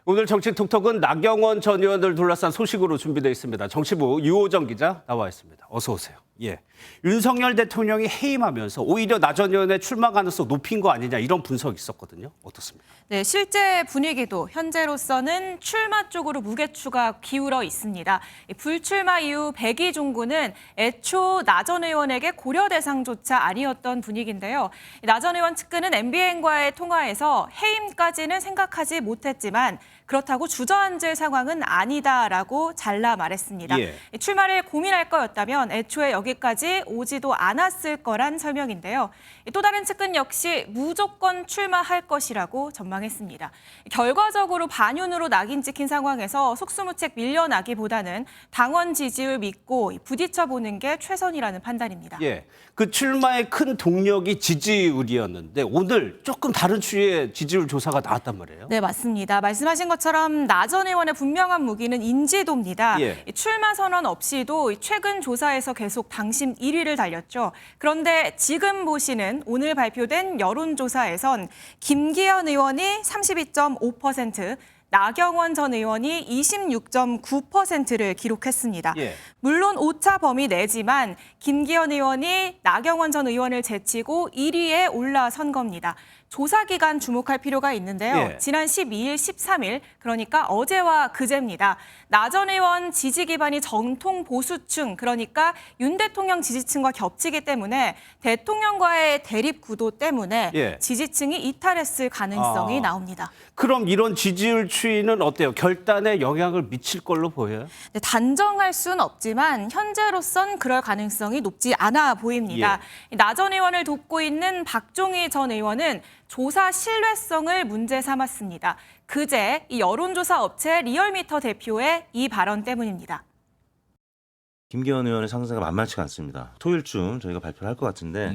오늘 정치 톡톡은 나경원 전 의원을 둘러싼 소식으로 준비되어 있습니다. 정치부 유호정 기자 나와 있습니다. 어서 오세요. 예, 윤석열 대통령이 해임하면서 오히려 나 전 의원의 출마 가능성 높인 거 아니냐 이런 분석이 있었거든요. 어떻습니까? 네, 실제 분위기도 현재로서는 출마 쪽으로 무게추가 기울어 있습니다. 불출마 이후 백의종군은 애초 나 전 의원에게 고려 대상조차 아니었던 분위기인데요. 나 전 의원 측근은 MBN과의 통화에서 해임까지는 생각하지 못했지만 그렇다고 주저앉을 상황은 아니다라고 잘라 말했습니다. 예. 출마를 고민할 거였다면 애초에 여기까지 오지도 않았을 거란 설명인데요. 또 다른 측근 역시 무조건 출마할 것이라고 전망했습니다. 결과적으로 반윤으로 낙인 찍힌 상황에서 속수무책 밀려나기보다는 당원 지지율 믿고 부딪혀보는 게 최선이라는 판단입니다. 예, 그 출마의 큰 동력이 지지율이었는데 오늘 조금 다른 추이의 지지율 조사가 나왔단 말이에요. 네, 맞습니다. 말씀하신 것처럼 나 전 의원의 분명한 무기는 인지도입니다. 예. 출마 선언 없이도 최근 조사에서 계속 당심 1위를 달렸죠. 그런데 지금 보시는 오늘 발표된 여론조사에선 김기현 의원이 32.5%, 나경원 전 의원이 26.9%를 기록했습니다. 예. 물론 오차 범위 내지만 김기현 의원이 나경원 전 의원을 제치고 1위에 올라선 겁니다. 조사 기간 주목할 필요가 있는데요. 예. 지난 12일, 13일, 그러니까 어제와 그제입니다. 나 전 의원 지지 기반이 정통 보수층, 그러니까 윤 대통령 지지층과 겹치기 때문에 대통령과의 대립 구도 때문에 예. 지지층이 이탈했을 가능성이 나옵니다. 그럼 이런 지지율 추이는 어때요? 결단에 영향을 미칠 걸로 보여요? 네, 단정할 수는 없지만 현재로선 그럴 가능성이 높지 않아 보입니다. 나 전 의원을 돕고 있는 박종희 전 의원은 조사 신뢰성을 문제 삼았습니다. 그제 이 여론조사 업체 리얼미터 대표의 이 발언 때문입니다. 김기현 의원의 상승세가 만만치가 않습니다. 토요일쯤 저희가 발표를 할 것 같은데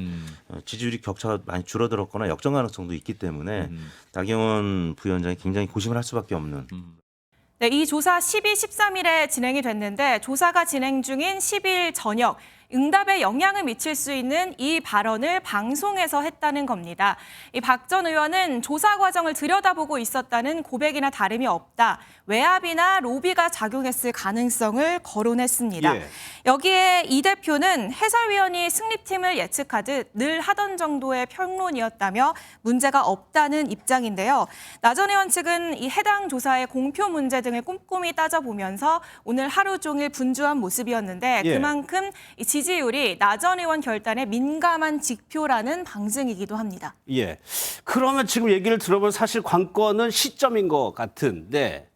지지율이 격차가 많이 줄어들었거나 역전 가능성도 있기 때문에 나경원 부위원장이 굉장히 고심을 할 수밖에 없는. 네, 이 조사 12, 13일에 진행이 됐는데 조사가 진행 중인 10일 저녁 응답에 영향을 미칠 수 있는 이 발언을 방송에서 했다는 겁니다. 이 박 전 의원은 조사 과정을 들여다보고 있었다는 고백이나 다름이 없다. 외압이나 로비가 작용했을 가능성을 거론했습니다. 예. 여기에 이 대표는 해설위원이 승리팀을 예측하듯 늘 하던 정도의 평론이었다며 문제가 없다는 입장인데요. 나 전 의원 측은 이 해당 조사의 공표 문제 등을 꼼꼼히 따져보면서 오늘 하루 종일 분주한 모습이었는데 예. 그만큼 이 지지율이 나 전 의원 결단에 민감한 지표라는 방증이기도 합니다. 예. 그러면 지금 얘기를 들어보면 사실 관건은 시점인 것 같은데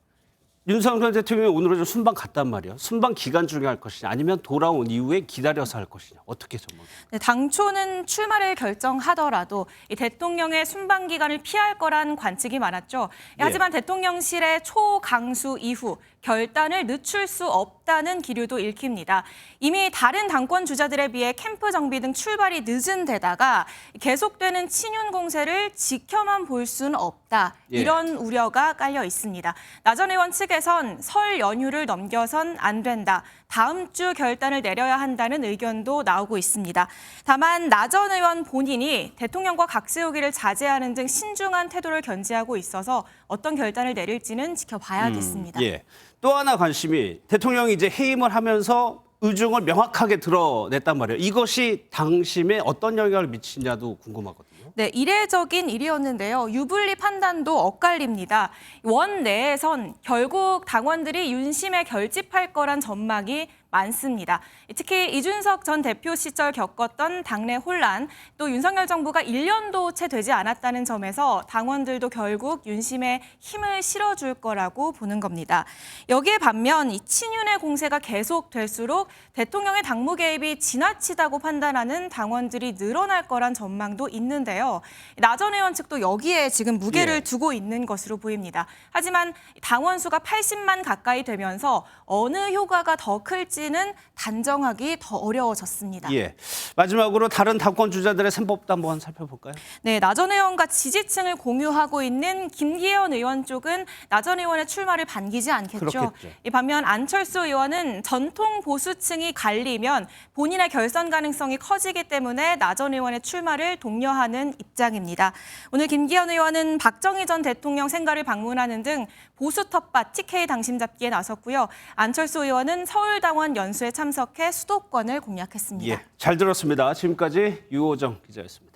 윤석열 대통령이 오늘은 좀 순방 갔단 말이에요. 순방 기간 중에 할 것이냐 아니면 돌아온 이후에 기다려서 할 것이냐. 어떻게 전망해요? 네, 당초는 출마를 결정하더라도 이 대통령의 순방 기간을 피할 거란 관측이 많았죠. 하지만 대통령실의 초강수 이후 결단을 늦출 수 없다는 기류도 읽힙니다. 이미 다른 당권 주자들에 비해 캠프 정비 등 출발이 늦은 데다가 계속되는 친윤 공세를 지켜만 볼 수는 없다. 예. 이런 우려가 깔려 있습니다. 나 전 의원 측에선 설 연휴를 넘겨선 안 된다. 다음 주 결단을 내려야 한다는 의견도 나오고 있습니다. 다만 나 전 의원 본인이 대통령과 각세우기를 자제하는 등 신중한 태도를 견지하고 있어서 어떤 결단을 내릴지는 지켜봐야겠습니다. 예. 또 하나 관심이 대통령이 이제 해임을 하면서 의중을 명확하게 드러냈단 말이에요. 이것이 당심에 어떤 영향을 미치냐도 궁금하거든요. 네, 이례적인 일이었는데요. 유불리 판단도 엇갈립니다. 원 내에선 결국 당원들이 윤심에 결집할 거란 전망이 많습니다. 특히 이준석 전 대표 시절 겪었던 당내 혼란, 또 윤석열 정부가 1년도 채 되지 않았다는 점에서 당원들도 결국 윤심에 힘을 실어줄 거라고 보는 겁니다. 여기에 반면 이 친윤의 공세가 계속될수록 대통령의 당무 개입이 지나치다고 판단하는 당원들이 늘어날 거란 전망도 있는데요. 나 전 의원 측도 여기에 지금 무게를 두고 있는 것으로 보입니다. 하지만 당원 수가 80만 가까이 되면서 어느 효과가 더 클지 할지는 단정하기 더 어려워졌습니다. 예. 마지막으로 다른 당권 주자들의 셈법도 한번 살펴볼까요? 네, 나 전 의원과 지지층을 공유하고 있는 김기현 의원 쪽은 나 전 의원의 출마를 반기지 않겠죠. 그렇겠죠. 이 반면 안철수 의원은 전통 보수층이 갈리면 본인의 결선 가능성이 커지기 때문에 나 전 의원의 출마를 독려하는 입장입니다. 오늘 김기현 의원은 박정희 전 대통령 생가를 방문하는 등 보수 텃밭 TK 당심 잡기에 나섰고요. 안철수 의원은 서울당원 연수에 참석해 수도권을 공략했습니다. 예. 잘 들었습니다. 지금까지 유호정 기자였습니다.